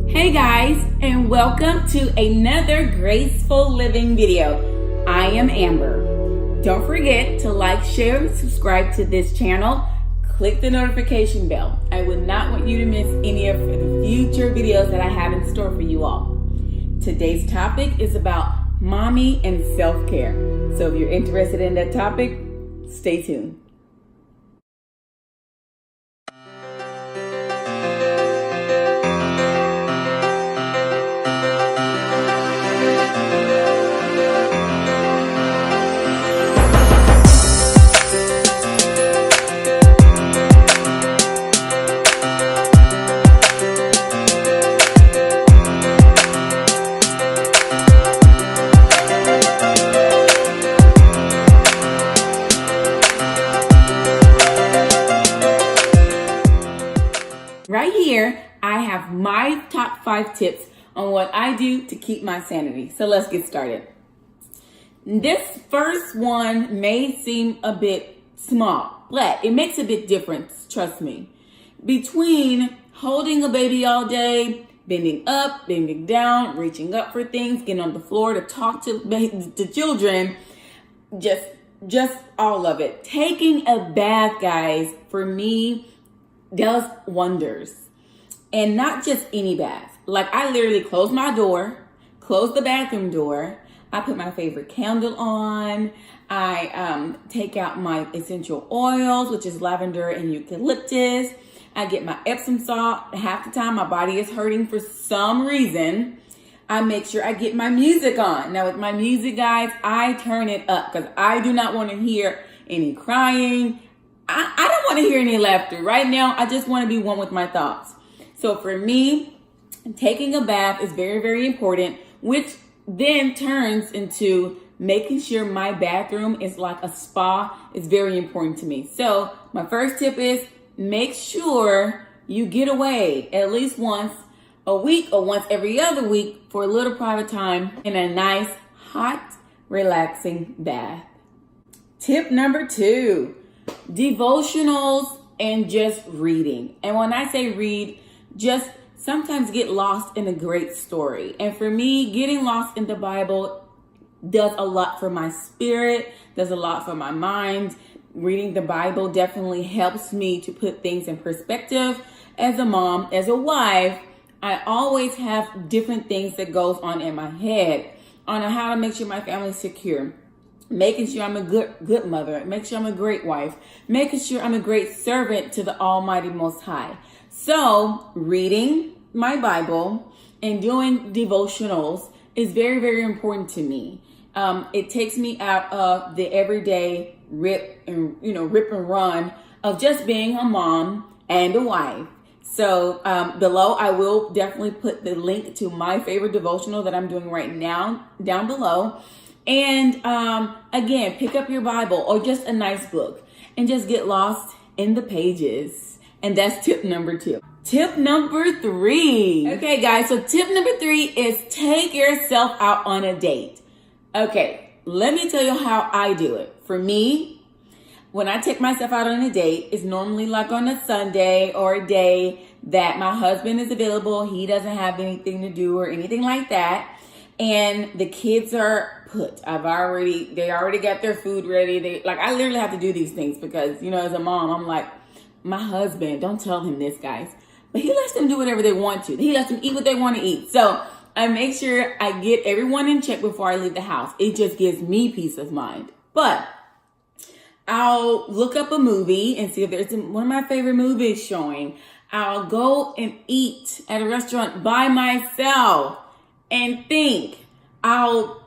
Hey guys, and welcome to another Graceful Living video. I am Amber. Don't forget to like, share, and subscribe to this channel. Click the notification bell. I would not want you to miss any of the future videos that I have in store for you all. Today's topic is about mommy and self-care. So if you're interested in that topic, stay tuned. Right here, I have my top 5 tips on what I do to keep my sanity. So let's get started. This first one may seem a bit small, but it makes a big difference, trust me. Between holding a baby all day, bending up, bending down, reaching up for things, getting on the floor to talk to children, just all of it. Taking a bath, guys, for me, does wonders. And not just any bath. Like, I literally close my door, close the bathroom door. I put my favorite candle on. I take out my essential oils, which is lavender and eucalyptus. I get my Epsom salt. Half the time my body is hurting for some reason. I make sure I get my music on. Now with my music, guys, I turn it up because I do not want to hear any crying. I don't want to hear any laughter. Right now, I just want to be one with my thoughts. So for me, taking a bath is very, very important, which then turns into making sure my bathroom is like a spa is very important to me. So my first tip is make sure you get away at least once a week or once every other week for a little private time in a nice, hot, relaxing bath. Tip number 2. Devotionals and just reading. And when I say read, just sometimes get lost in a great story. And for me, getting lost in the Bible does a lot for my spirit, does a lot for my mind. Reading the Bible definitely helps me to put things in perspective. As a mom, as a wife, I always have different things that goes on in my head on how to make sure my family is secure. Making sure I'm a good mother, making sure I'm a great wife, making sure I'm a great servant to the Almighty Most High. So reading my Bible and doing devotionals is very, very important to me. It takes me out of the everyday rip and run of just being a mom and a wife. So below, I will definitely put the link to my favorite devotional that I'm doing right now down below. And again, pick up your Bible or just a nice book and just get lost in the pages. And that's tip number 2. Tip number 3. Okay, guys, so tip number 3 is take yourself out on a date. Okay, let me tell you how I do it. For me, when I take myself out on a date, it's normally like on a Sunday or a day that my husband is available. He doesn't have anything to do or anything like that. And the kids are put. They already got their food ready. I literally have to do these things because, as a mom, I'm like, my husband, don't tell him this, guys. But he lets them do whatever they want to. He lets them eat what they want to eat. So I make sure I get everyone in check before I leave the house. It just gives me peace of mind. But I'll look up a movie and see if there's one of my favorite movies showing. I'll go and eat at a restaurant by myself and think. I'll,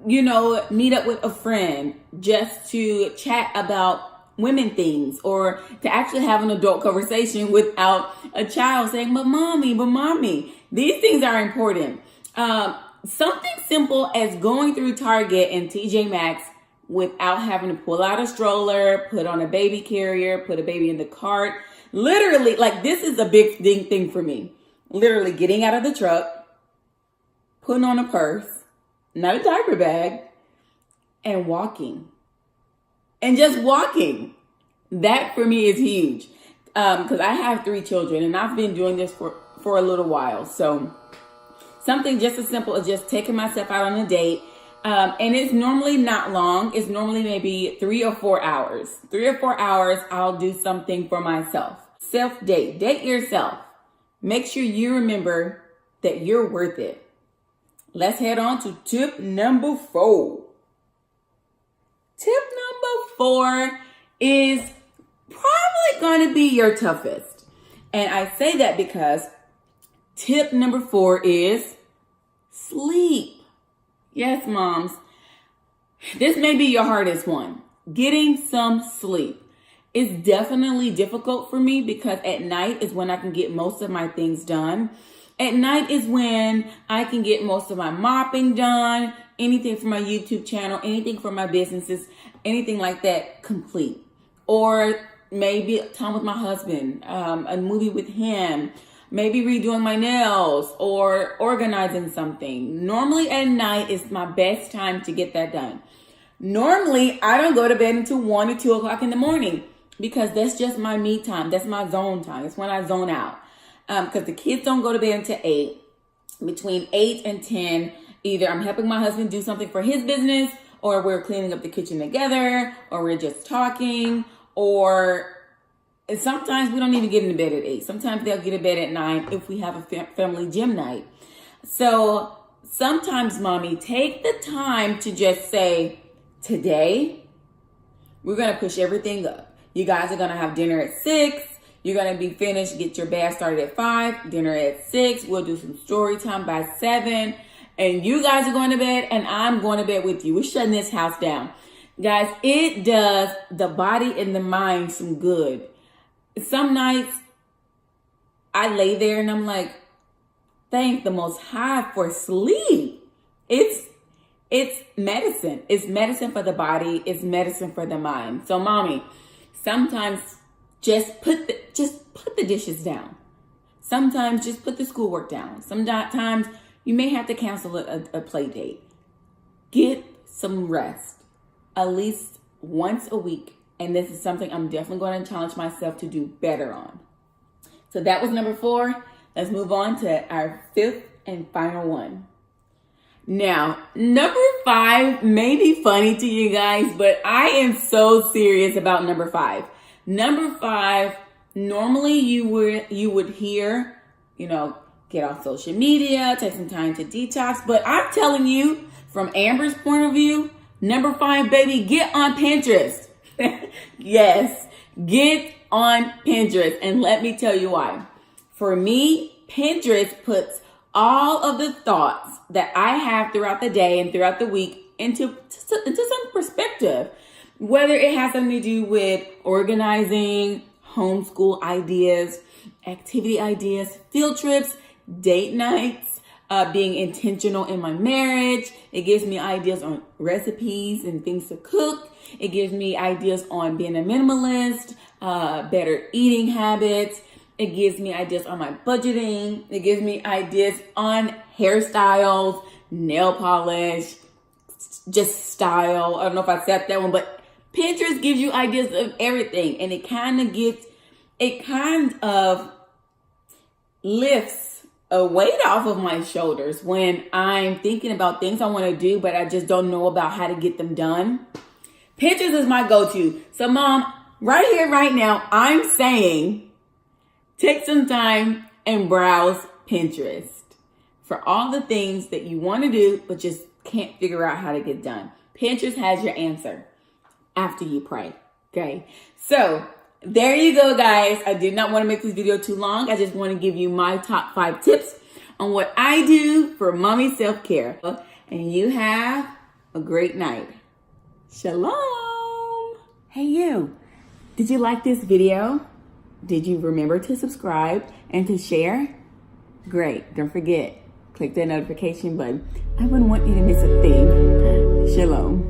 meet up with a friend just to chat about women things or to actually have an adult conversation without a child saying, but mommy. These things are important. Something simple as going through Target and TJ Maxx without having to pull out a stroller, put on a baby carrier, put a baby in the cart. Literally, this is a big thing for me. Literally getting out of the truck, putting on a purse, not a diaper bag, and walking. And just walking. That for me is huge. Because I have 3 children and I've been doing this for for a little while. So something just as simple as just taking myself out on a date. And it's normally not long. It's normally maybe 3 or 4 hours. 3 or 4 hours, I'll do something for myself. Self-date. Date yourself. Make sure you remember that you're worth it. Let's head on to tip number 4. Tip number 4 is probably going to be your toughest. And I say that because tip number 4 is sleep. Yes, moms. This may be your hardest one. Getting some sleep. It's definitely difficult for me because at night is when I can get most of my things done. At night is when I can get most of my mopping done, anything for my YouTube channel, anything for my businesses, anything like that complete. Or maybe time with my husband, a movie with him, maybe redoing my nails or organizing something. Normally at night is my best time to get that done. Normally, I don't go to bed until 1 or 2 o'clock in the morning because that's just my me time. That's my zone time. It's when I zone out. Because the kids don't go to bed until 8. Between 8 and 10, either I'm helping my husband do something for his business, or we're cleaning up the kitchen together, or we're just talking, or sometimes we don't even get into bed at 8. Sometimes they'll get to bed at 9 if we have a family gym night. So sometimes, mommy, take the time to just say, today, we're going to push everything up. You guys are going to have dinner at 6. You're going to be finished, get your bath started at 5, dinner at 6. We'll do some story time by 7. And you guys are going to bed, and I'm going to bed with you. We're shutting this house down. Guys, it does the body and the mind some good. Some nights, I lay there and I'm like, thank the Most High for sleep. It's medicine. It's medicine for the body. It's medicine for the mind. So, mommy, sometimes just put the dishes down. Sometimes just put the schoolwork down. Sometimes you may have to cancel a play date. Get some rest at least once a week. And this is something I'm definitely going to challenge myself to do better on. So that was number 4. Let's move on to our 5th and final one. Now, number 5 may be funny to you guys, but I am so serious about number 5. Number 5, normally you would hear, get off social media, take some time to detox. But I'm telling you, from Amber's point of view, number 5, baby, get on Pinterest. Yes, get on Pinterest. And let me tell you why. For me, Pinterest puts all of the thoughts that I have throughout the day and throughout the week into some perspective. Whether it has something to do with organizing, homeschool ideas, activity ideas, field trips, date nights, being intentional in my marriage. It gives me ideas on recipes and things to cook. It gives me ideas on being a minimalist, better eating habits. It gives me ideas on my budgeting. It gives me ideas on hairstyles, nail polish, just style. I don't know if I said that one, but Pinterest gives you ideas of everything. And it kind of lifts a weight off of my shoulders when I'm thinking about things I want to do, but I just don't know about how to get them done. Pinterest is my go-to. So, mom, right here, right now, I'm saying take some time and browse Pinterest for all the things that you want to do, but just can't figure out how to get done. Pinterest has your answer after you pray. Okay. So there you go, guys. I did not want to make this video too long. I just want to give you my top 5 tips on what I do for mommy self-care. And you have a great night. Shalom. Hey, you. Did you like this video? Did you remember to subscribe and to share? Great. Don't forget, click that notification button. I wouldn't want you to miss a thing. Shalom.